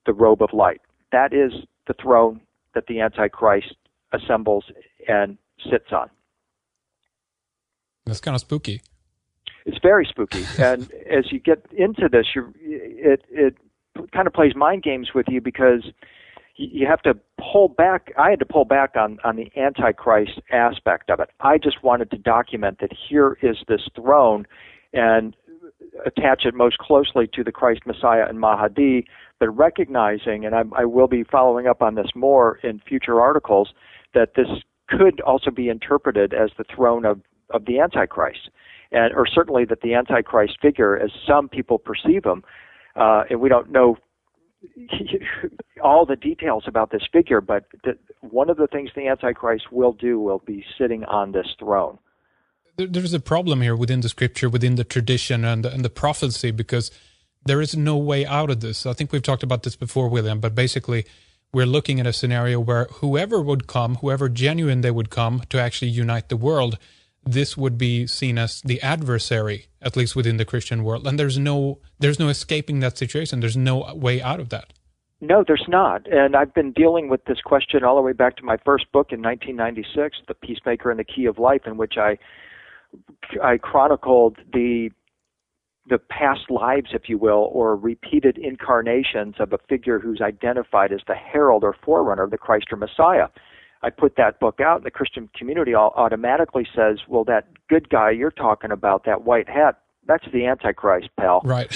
Speaker 5: the robe of light. That is the throne that the Antichrist assembles and sits on.
Speaker 4: That's kind of spooky.
Speaker 5: It's very spooky. And as you get into this, it kind of plays mind games with you because you have to pull back. I had to pull back on the Antichrist aspect of it. I just wanted to document that here is this throne and attach it most closely to the Christ, Messiah, and Mahdi, but recognizing, and I will be following up on this more in future articles, that this could also be interpreted as the throne of the Antichrist, or certainly that the Antichrist figure, as some people perceive him, and we don't know all the details about this figure, but one of the things the Antichrist will do will be sitting on this throne.
Speaker 4: There's a problem here within the scripture, within the tradition and the prophecy, because there is no way out of this. I think we've talked about this before, William, but basically we're looking at a scenario where whoever would come, whoever genuine they would come to actually unite the world, this would be seen as the adversary, at least within the Christian world. And there's no escaping that situation. There's no way out of that.
Speaker 5: No, there's not. And I've been dealing with this question all the way back to my first book in 1996, The Peacemaker and the Key of Life, in which I chronicled the past lives, if you will, or repeated incarnations of a figure who's identified as the herald or forerunner of the Christ or Messiah. I put that book out, and the Christian community automatically says, well, that good guy you're talking about, that white hat, that's the Antichrist, pal.
Speaker 4: Right.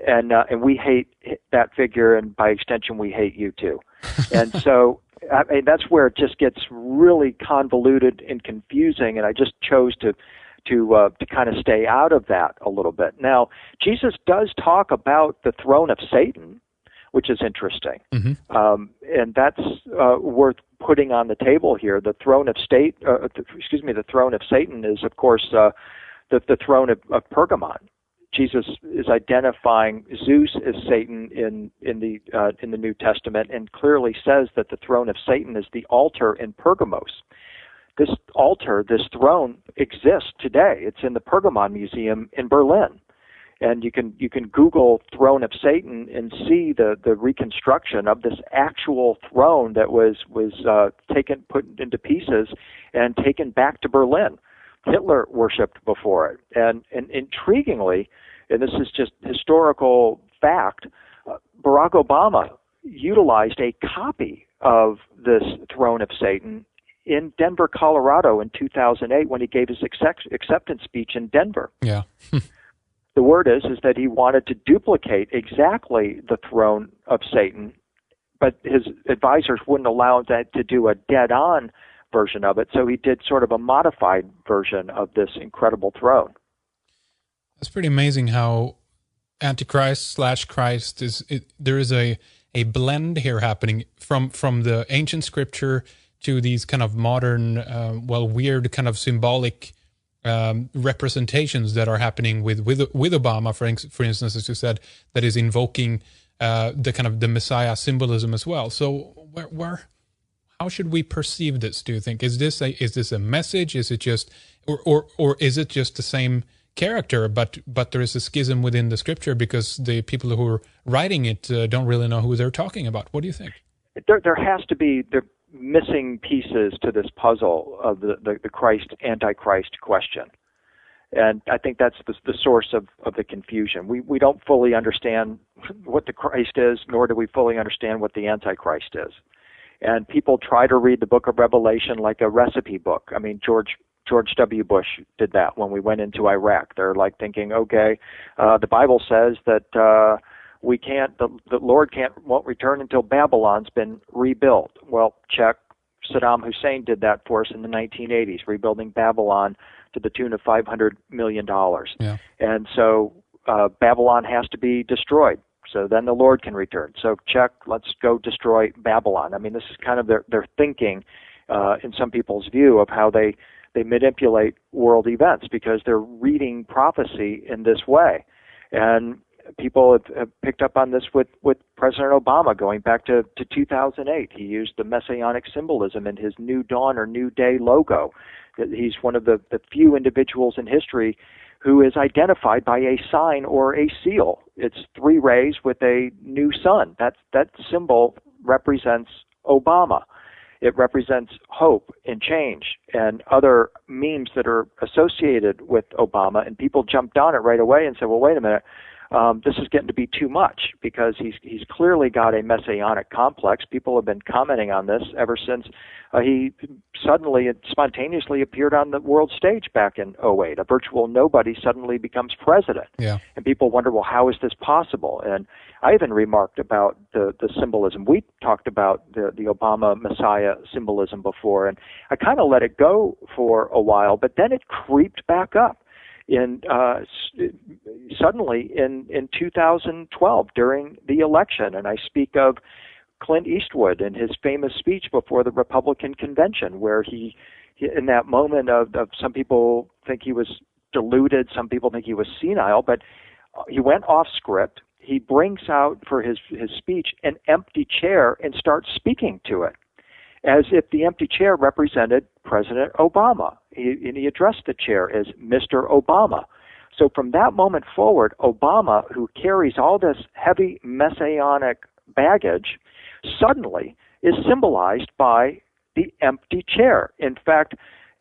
Speaker 5: And we hate that figure, and by extension, we hate you too. And so that's where it just gets really convoluted and confusing, and I just chose to kind of stay out of that a little bit. Now, Jesus does talk about the throne of Satan, which is interesting. Mm-hmm. And that's worth putting on the table here. The throne of the throne of Satan is, of course, the throne of Pergamon. Jesus is identifying Zeus as Satan in the New Testament, and clearly says that the throne of Satan is the altar in Pergamos. This altar, this throne, exists today. It's in the Pergamon Museum in Berlin. And you can Google throne of Satan and see the reconstruction of this actual throne that was put into pieces and taken back to Berlin. Hitler worshipped before it. And intriguingly, and this is just historical fact, Barack Obama utilized a copy of this throne of Satan in Denver, Colorado in 2008 when he gave his acceptance speech in Denver.
Speaker 4: Yeah.
Speaker 5: The word is that he wanted to duplicate exactly the throne of Satan, but his advisors wouldn't allow that to do a dead-on version of it, so he did sort of a modified version of this incredible throne.
Speaker 4: It's pretty amazing how Antichrist / Christ there is a blend here happening from the ancient scripture to these kind of modern, weird kind of symbolic representations that are happening with Obama, for instance, as you said, that is invoking the kind of the Messiah symbolism as well. So how should we perceive this? Do you think is this a message? Is it just or is it just the same character, but there is a schism within the scripture because the people who are writing it don't really know who they're talking about? What do you think?
Speaker 5: There has to be the missing pieces to this puzzle of the Christ Antichrist question, and I think that's the source of the confusion. We don't fully understand what the Christ is, nor do we fully understand what the Antichrist is. And people try to read the book of Revelation like a recipe book. I mean, George W. Bush did that when we went into Iraq. They're like thinking, okay, the Bible says that the Lord won't return until Babylon's been rebuilt. Well, check. Saddam Hussein did that for us in the 1980s, rebuilding Babylon to the tune of $500 million.
Speaker 4: Yeah.
Speaker 5: And so Babylon has to be destroyed. So then the Lord can return. So check, let's go destroy Babylon. I mean, this is kind of their thinking in some people's view of how they manipulate world events because they're reading prophecy in this way. And people have picked up on this with President Obama going back to 2008. He used the messianic symbolism in his New Dawn or New Day logo. He's one of the few individuals in history who is identified by a sign or a seal. It's 3 rays with a new sun. That symbol represents Obama. It represents hope and change and other memes that are associated with Obama. And people jumped on it right away and said, well, wait a minute. This is getting to be too much because he's clearly got a messianic complex. People have been commenting on this ever since he suddenly and spontaneously appeared on the world stage back in 2008. A virtual nobody suddenly becomes president.
Speaker 4: Yeah.
Speaker 5: And people wonder, well, how is this possible? And I even remarked about the symbolism. We talked about the Obama Messiah symbolism before, and I kind of let it go for a while, but then it creeped back up. Suddenly in 2012 during the election, and I speak of Clint Eastwood and his famous speech before the Republican convention, where he in that moment of some people think he was deluded, some people think he was senile, but he went off script. He brings out for his speech an empty chair and starts speaking to it, as if the empty chair represented President Obama. He addressed the chair as Mr. Obama. So from that moment forward, Obama, who carries all this heavy messianic baggage, suddenly is symbolized by the empty chair. In fact,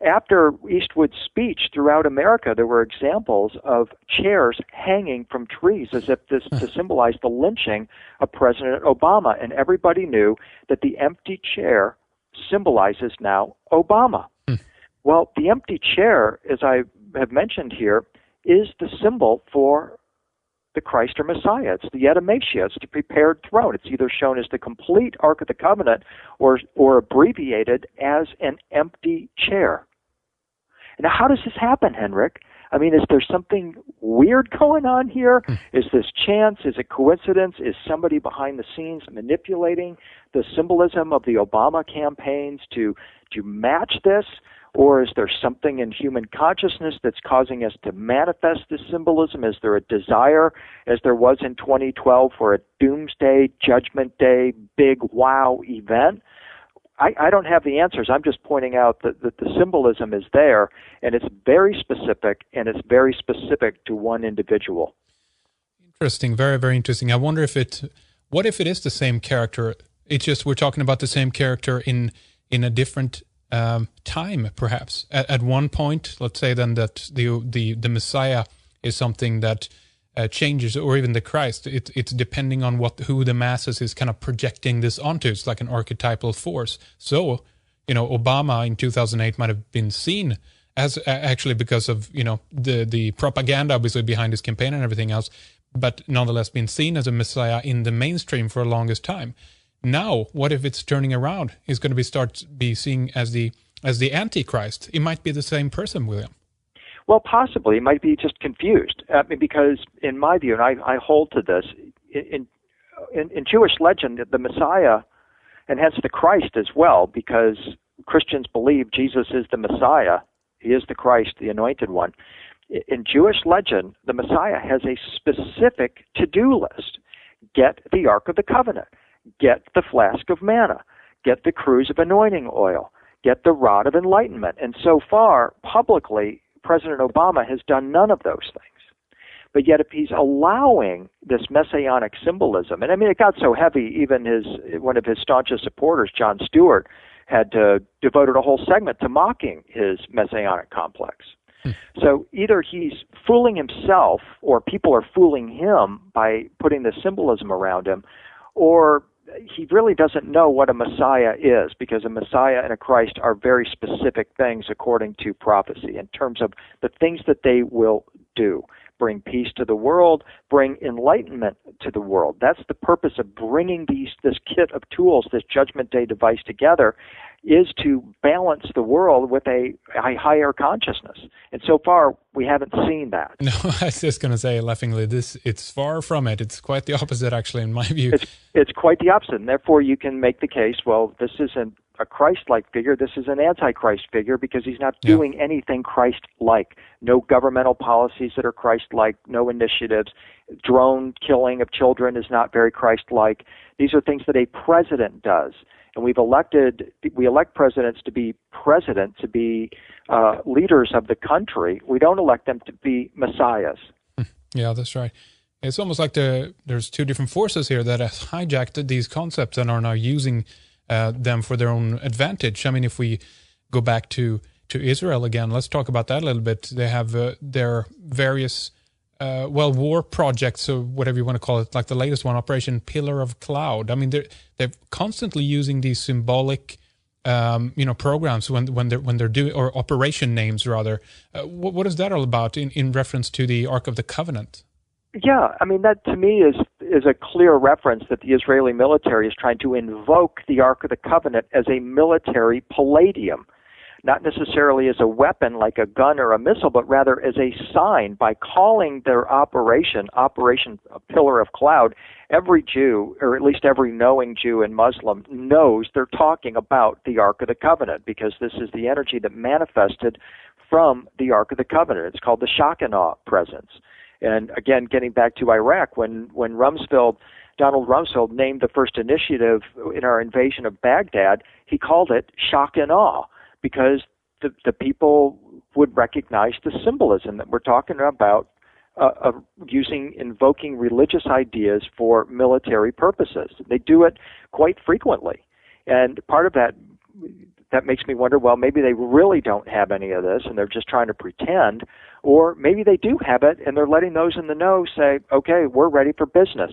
Speaker 5: after Eastwood's speech throughout America, there were examples of chairs hanging from trees as if this to symbolize the lynching of President Obama. And everybody knew that the empty chair symbolizes now Obama. Well, the empty chair, as I have mentioned here, is the symbol for the Christ or Messiah. It's the etamesia. It's the prepared throne. It's either shown as the complete Ark of the Covenant or abbreviated as an empty chair. Now, how does this happen, Henrik? I mean, is there something weird going on here? Is this chance? Is it coincidence? Is somebody behind the scenes manipulating the symbolism of the Obama campaigns to match this? Or is there something in human consciousness that's causing us to manifest this symbolism? Is there a desire, as there was in 2012, for a doomsday, judgment day, big wow event? I don't have the answers. I'm just pointing out that the symbolism is there, and it's very specific, and it's very specific to one individual.
Speaker 4: Interesting. Very, very interesting. I wonder what if it is the same character? It's just we're talking about the same character in a different time, perhaps. At one point, let's say then that the Messiah is something that changes, or even the Christ. It's depending on who the masses is kind of projecting this onto. It's like an archetypal force. So, Obama in 2008 might have been seen as actually because of, the propaganda obviously behind his campaign and everything else, but nonetheless been seen as a Messiah in the mainstream for the longest time. Now, what if it's turning around? He's going to be seen as the Antichrist. It might be the same person, William.
Speaker 5: Well, possibly. He might be just confused. Because in my view, and I hold to this, in Jewish legend, the Messiah, and hence the Christ as well, because Christians believe Jesus is the Messiah. He is the Christ, the anointed one. In Jewish legend, the Messiah has a specific to-do list. Get the Ark of the Covenant. Get the flask of manna. Get the cruse of anointing oil. Get the rod of enlightenment. And so far, publicly, President Obama has done none of those things. But yet if he's allowing this messianic symbolism, and I mean it got so heavy, even one of his staunchest supporters, Jon Stewart, had devoted a whole segment to mocking his messianic complex. So either he's fooling himself or people are fooling him by putting the symbolism around him, or he really doesn't know what a Messiah is, because a Messiah and a Christ are very specific things according to prophecy in terms of the things that they will do. Bring peace to the world, bring enlightenment to the world. That's the purpose of bringing this kit of tools, this Judgment Day device together, is to balance the world with a higher consciousness. And so far, we haven't seen that.
Speaker 4: No, I was just going to say laughingly, it's far from it. It's quite the opposite, actually, in my view.
Speaker 5: It's quite the opposite. And therefore, you can make the case, well, this isn't a Christ-like figure. This is an antichrist figure because he's not doing anything Christ-like. No governmental policies that are Christ-like, no initiatives. Drone killing of children is not very Christ-like. These are things that a president does. And we elect presidents to be president, to be leaders of the country. We don't elect them to be messiahs.
Speaker 4: Yeah, that's right. It's almost like there's two different forces here that have hijacked these concepts and are now using them for their own advantage. I mean, if we go back to Israel again, let's talk about that a little bit. They have their various war projects, or whatever you want to call it, like the latest one, Operation Pillar of Cloud. I mean, they're constantly using these symbolic, programs when they're doing, or operation names rather. What is that all about in reference to the Ark of the Covenant?
Speaker 5: Yeah, I mean, that to me is a clear reference that the Israeli military is trying to invoke the Ark of the Covenant as a military palladium. Not necessarily as a weapon like a gun or a missile, but rather as a sign. By calling their Operation Pillar of Cloud, every Jew, or at least every knowing Jew and Muslim, knows they're talking about the Ark of the Covenant, because this is the energy that manifested from the Ark of the Covenant. It's called the Shekinah presence. And again, getting back to Iraq, when Donald Rumsfeld named the first initiative in our invasion of Baghdad, he called it Shekinah, because the people would recognize the symbolism that we're talking about invoking religious ideas for military purposes. They do it quite frequently. And part of that makes me wonder, well, maybe they really don't have any of this and they're just trying to pretend, or maybe they do have it and they're letting those in the know say, okay, we're ready for business.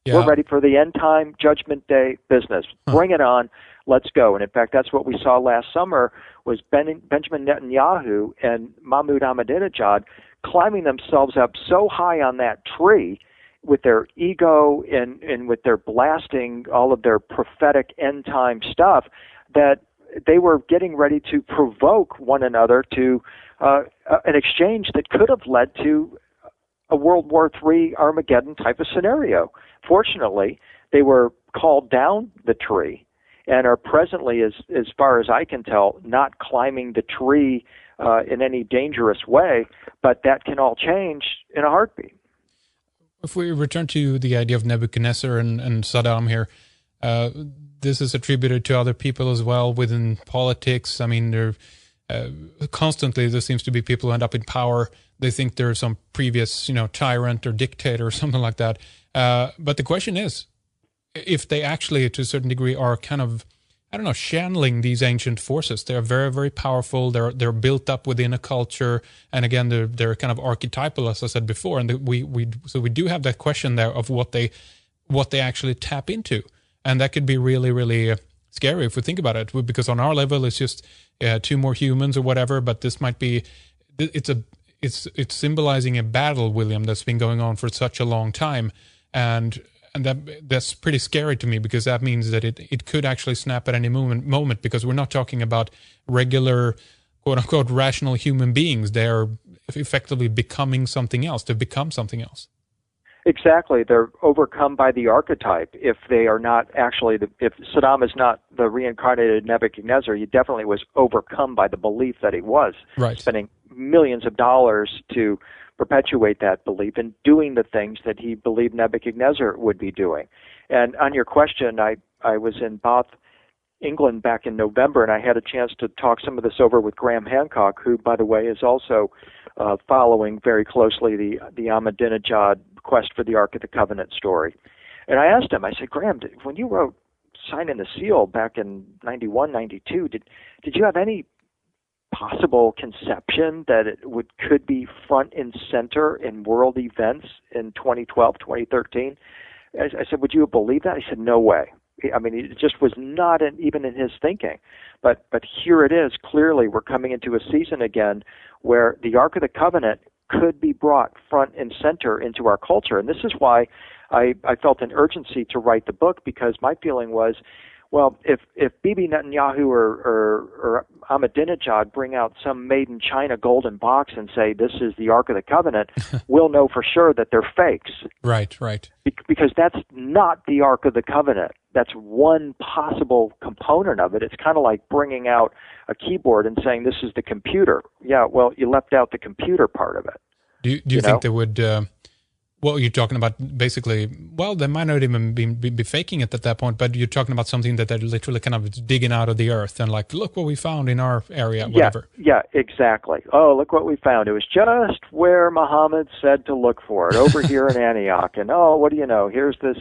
Speaker 5: Yeah. We're ready for the end time Judgment Day business. Bring it on. Let's go. And in fact, that's what we saw last summer, was Benjamin Netanyahu and Mahmoud Ahmadinejad climbing themselves up so high on that tree with their ego and with their blasting all of their prophetic end time stuff, that they were getting ready to provoke one another to an exchange that could have led to a World War III Armageddon type of scenario. Fortunately, they were called down the tree and are presently, as far as I can tell, not climbing the tree in any dangerous way, but that can all change in a heartbeat.
Speaker 4: If we return to the idea of Nebuchadnezzar and Saddam here, this is attributed to other people as well within politics. I mean, there seems to be people who end up in power. They think there's some previous, tyrant or dictator or something like that. But the question is, if they actually, to a certain degree, are kind of I don't know, channeling these ancient forces. They're very, very powerful. They're built up within a culture, and again, they're kind of archetypal, as I said before. And we do have that question there of what they actually tap into, and that could be really, really scary if we think about it. Because on our level, it's just two more humans or whatever. But this might be it's symbolizing a battle, William, that's been going on for such a long time, and that's pretty scary to me, because that means that it could actually snap at any moment, because we're not talking about regular, quote-unquote, rational human beings. They're effectively becoming something else. They've become something else.
Speaker 5: Exactly. They're overcome by the archetype. If they are not actually, if Saddam is not the reincarnated Nebuchadnezzar, he definitely was overcome by the belief that he was.
Speaker 4: Right.
Speaker 5: Spending millions of dollars to perpetuate that belief and doing the things that he believed Nebuchadnezzar would be doing. And on your question, I was in Bath, England back in November, and I had a chance to talk some of this over with Graham Hancock, who, by the way, is also following very closely the Ahmadinejad quest for the Ark of the Covenant story. And I asked him, I said, Graham, when you wrote Signing the Seal back in 91, 92, did you have any possible conception that it could be front and center in world events in 2012, 2013? I said, would you believe that? He said, no way. I mean, it just was not even in his thinking. But here it is. Clearly, we're coming into a season again where the Ark of the Covenant could be brought front and center into our culture. And this is why I felt an urgency to write the book, because my feeling was, well, if Bibi Netanyahu or Ahmadinejad bring out some made in China golden box and say this is the Ark of the Covenant, we'll know for sure that they're fakes.
Speaker 4: Right.
Speaker 5: Because that's not the Ark of the Covenant. That's one possible component of it. It's kind of like bringing out a keyboard and saying this is the computer. Yeah, well, you left out the computer part of it.
Speaker 4: Do you think they would... well, you're talking about basically, well, they might not even be faking it at that point, but you're talking about something that they're literally kind of digging out of the earth and like, look what we found in our area, whatever.
Speaker 5: Yeah, exactly. Oh, look what we found. It was just where Muhammad said to look for it, over here in Antioch. And oh, what do you know? Here's this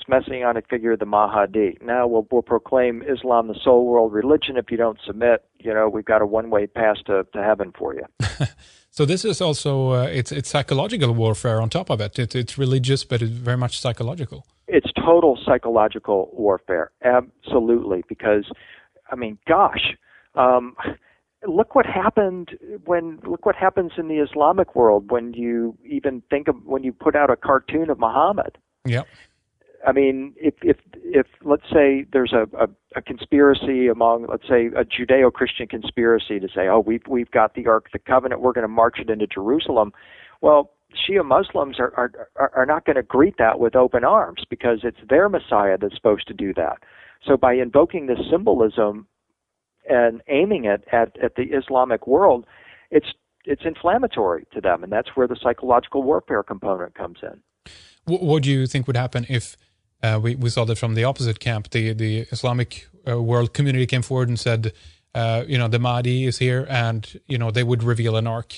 Speaker 5: messianic figure, the Mahdi. Now we'll proclaim Islam the sole world religion. If you don't submit, we've got a one-way pass to heaven for you.
Speaker 4: So this is also, it's psychological warfare on top of it. It's religious, but it's very much psychological. It's
Speaker 5: total psychological warfare, absolutely. Because, I mean, gosh, look what happens in the Islamic world when you even when you put out a cartoon of Muhammad.
Speaker 4: Yeah.
Speaker 5: I mean, if let's say there's a conspiracy among, let's say, a Judeo-Christian conspiracy to say, oh, we've got the Ark of the Covenant, we're going to march it into Jerusalem. Well, Shia Muslims are not going to greet that with open arms, because it's their Messiah that's supposed to do that. So by invoking this symbolism and aiming it at the Islamic world, it's inflammatory to them, and that's where the psychological warfare component comes in.
Speaker 4: What do you think would happen if we saw that from the opposite camp? The Islamic world community came forward and said, the Mahdi is here, and they would reveal an ark.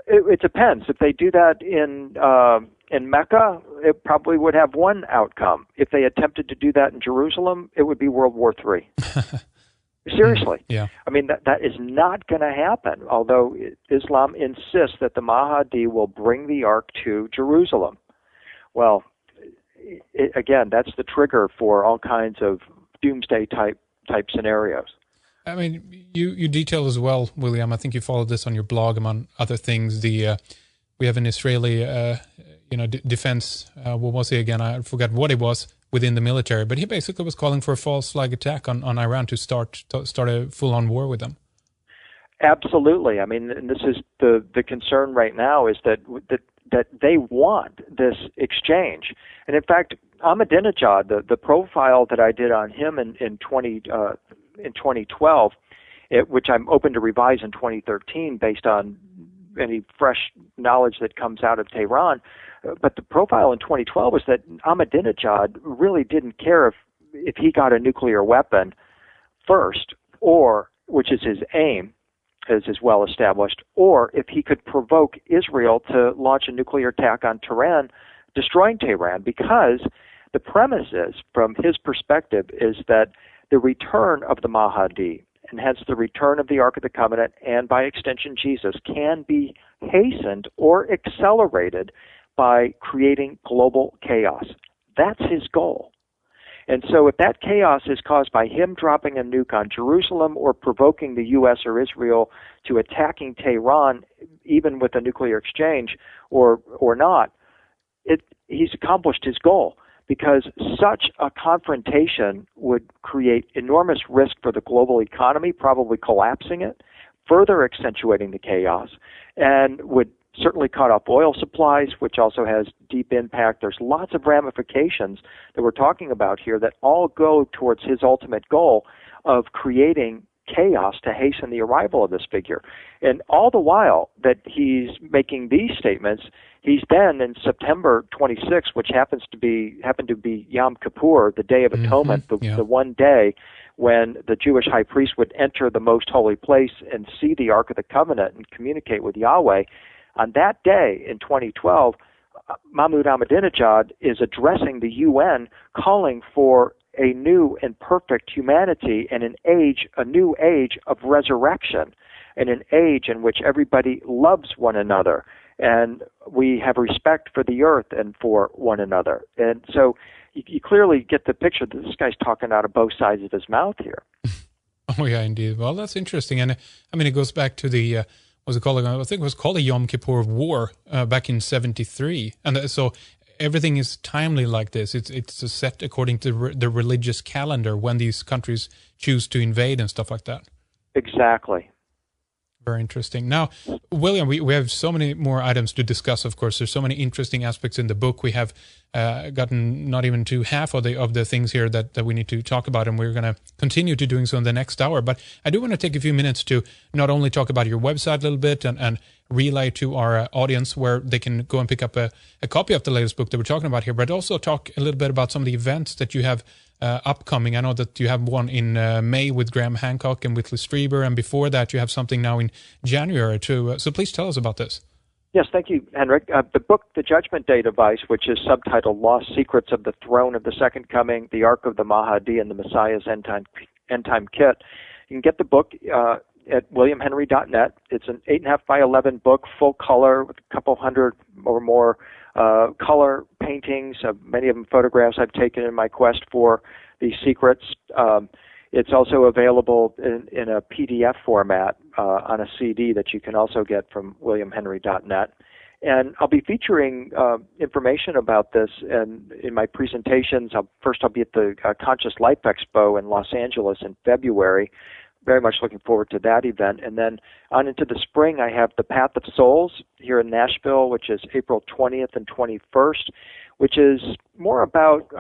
Speaker 5: It depends. If they do that in Mecca, it probably would have one outcome. If they attempted to do that in Jerusalem, it would be World War III. Seriously.
Speaker 4: Yeah.
Speaker 5: I mean, that is not going to happen, although Islam insists that the Mahdi will bring the ark to Jerusalem. Well, again, that's the trigger for all kinds of doomsday type scenarios.
Speaker 4: I mean, you detail as well, William. I think you followed this on your blog, among other things. We have an Israeli, defense. What was he again? I forgot what it was within the military, but he basically was calling for a false flag attack on Iran to start a full-on war with them. Absolutely. I mean, and this is the concern right now is that they want this exchange. And in fact, Ahmadinejad, the profile that I did on him in 2012, which I'm open to revise in 2013 based on any fresh knowledge that comes out of Tehran, but the profile in 2012 was that Ahmadinejad really didn't care if he got a nuclear weapon first, or, which is his aim, as is well established, or if he could provoke Israel to launch a nuclear attack on Tehran, destroying Tehran, because
Speaker 5: The premise is, from his perspective, is that the return of the Mahdi, and hence the return of the Ark of the Covenant, and by extension Jesus, can be hastened or accelerated by creating global chaos. That's his goal. And so if that chaos is caused by him dropping a nuke on Jerusalem or provoking the U.S. or Israel to attacking Tehran, even with a nuclear exchange or not, he's accomplished his goal, because such a confrontation would create enormous risk for the global economy, probably collapsing it, further accentuating the chaos, and would certainly cut off oil supplies, which also has deep impact. There's lots of ramifications that we're talking about here that all go towards his ultimate goal of creating chaos to hasten the arrival of this figure. And all the while that he's making these statements, he's then in September 26th, which happened to be Yom Kippur, the Day of Atonement, the one day when the Jewish high priest would enter the most holy place and see the Ark of the Covenant and communicate with Yahweh. On that day in 2012, Mahmoud Ahmadinejad is addressing the UN, calling for a new and perfect humanity and a new age of resurrection, and an age in which everybody loves one another and we have respect for the earth and for one another. And so you clearly get the picture that this guy's talking out of both sides of his mouth here.
Speaker 4: Oh, yeah, indeed. Well, that's interesting. And I mean, it goes back to the what's it called? I think it was called the Yom Kippur War back in '73, and so everything is timely like this. It's set according to the religious calendar when these countries choose to invade and stuff like that.
Speaker 5: Exactly.
Speaker 4: Very interesting. Now, William, we have so many more items to discuss. Of course, there's so many interesting aspects in the book. We have gotten not even to half of the things here that we need to talk about, and we're going to continue to doing so in the next hour. But I do want to take a few minutes to not only talk about your website a little bit and relay to our audience where they can go and pick up a copy of the latest book that we're talking about here, but also talk a little bit about some of the events that you have upcoming. I know that you have one in May with Graham Hancock and Whitley Strieber, and before that you have something now in January too. So please tell us about this.
Speaker 5: Yes, thank you, Henrik. The book, The Judgment Day Device, which is subtitled Lost Secrets of the Throne of the Second Coming, the Ark of the Mahdi, and the Messiah's End Time Kit. You can get the book at williamhenry.net. It's an 8.5 by 11 book, full color, with a couple hundred or more color paintings, many of them photographs I've taken in my quest for these secrets. It's also available in a PDF format on a CD that you can also get from williamhenry.net. And I'll be featuring information about this in my presentations. I'll be at the Conscious Life Expo in Los Angeles in February. Very much looking forward to that event. And then on into the spring, I have the Path of Souls here in Nashville, which is April 20th and 21st, which is more about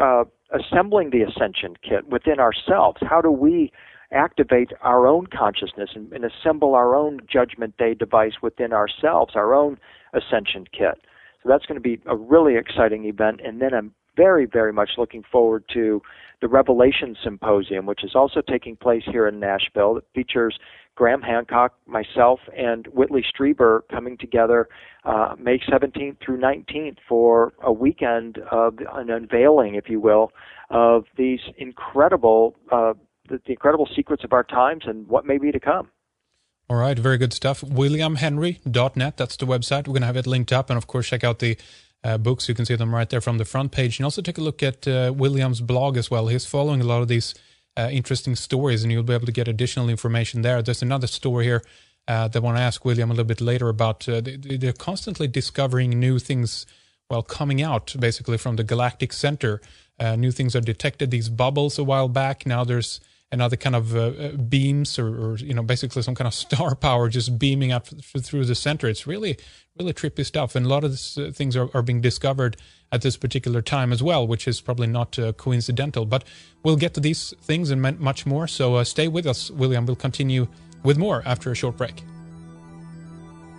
Speaker 5: assembling the Ascension Kit within ourselves. How do we activate our own consciousness and assemble our own Judgment Day device within ourselves, our own Ascension Kit? So that's going to be a really exciting event. And then I'm very, very much looking forward to the Revelation Symposium, which is also taking place here in Nashville. It features Graham Hancock, myself, and Whitley Strieber coming together May 17th through 19th for a weekend of an unveiling, if you will, of these incredible, the incredible secrets of our times and what may be to come.
Speaker 4: All right, very good stuff. WilliamHenry.net, that's the website. We're going to have it linked up, and of course, check out the books. You can see them right there from the front page. And also take a look at William's blog as well. He's following a lot of these interesting stories, and you'll be able to get additional information there. There's another story here that I want to ask William a little bit later about. They're constantly discovering new things, coming out basically from the galactic center. New things are detected, these bubbles a while back. Now there's another kind of beams or basically some kind of star power just beaming up through the center. It's really, really trippy stuff. And a lot of these things are being discovered at this particular time as well, which is probably not coincidental. But we'll get to these things and much more. So stay with us, William. We'll continue with more after a short break.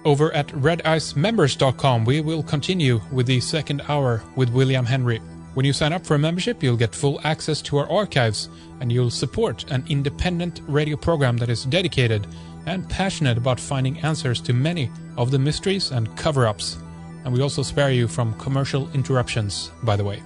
Speaker 4: Over at redicemembers.com, we will continue with the second hour with William Henry. When you sign up for a membership, you'll get full access to our archives, and you'll support an independent radio program that is dedicated and passionate about finding answers to many of the mysteries and cover-ups. And we also spare you from commercial interruptions, by the way.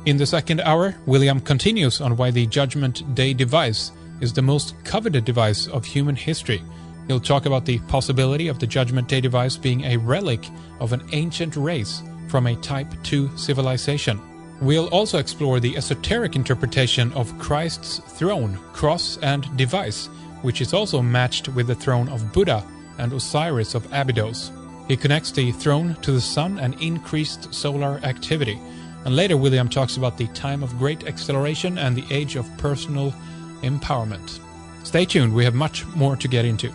Speaker 4: In the second hour, William continues on why the Judgment Day device is the most coveted device of human history. He'll talk about the possibility of the Judgment Day device being a relic of an ancient race from a Type 2 civilization. We'll also explore the esoteric interpretation of Christ's throne, cross, and device, which is also matched with the throne of Buddah and Osiris of Abydos. He connects the throne to the sun and increased solar activity. And later William talks about the time of great acceleration and the age of personal empowerment. Stay tuned, we have much more to get into.